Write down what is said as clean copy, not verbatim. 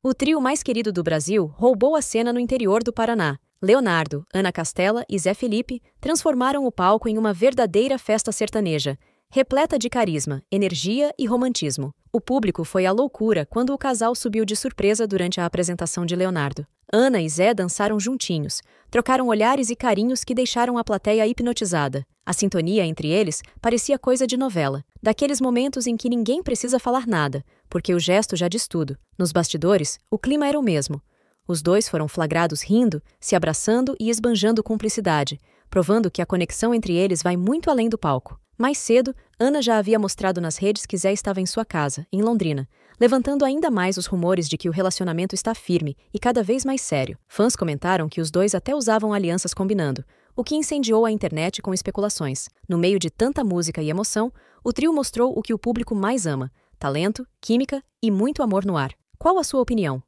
O trio mais querido do Brasil roubou a cena no interior do Paraná. Leonardo, Ana Castela e Zé Felipe transformaram o palco em uma verdadeira festa sertaneja, repleta de carisma, energia e romantismo. O público foi à loucura quando o casal subiu de surpresa durante a apresentação de Leonardo. Ana e Zé dançaram juntinhos, trocaram olhares e carinhos que deixaram a plateia hipnotizada. A sintonia entre eles parecia coisa de novela, daqueles momentos em que ninguém precisa falar nada, porque o gesto já diz tudo. Nos bastidores, o clima era o mesmo. Os dois foram flagrados rindo, se abraçando e esbanjando cumplicidade, provando que a conexão entre eles vai muito além do palco. Mais cedo, Ana já havia mostrado nas redes que Zé estava em sua casa, em Londrina, levantando ainda mais os rumores de que o relacionamento está firme e cada vez mais sério. Fãs comentaram que os dois até usavam alianças combinando, o que incendiou a internet com especulações. No meio de tanta música e emoção, o trio mostrou o que o público mais ama: talento, química e muito amor no ar. Qual a sua opinião?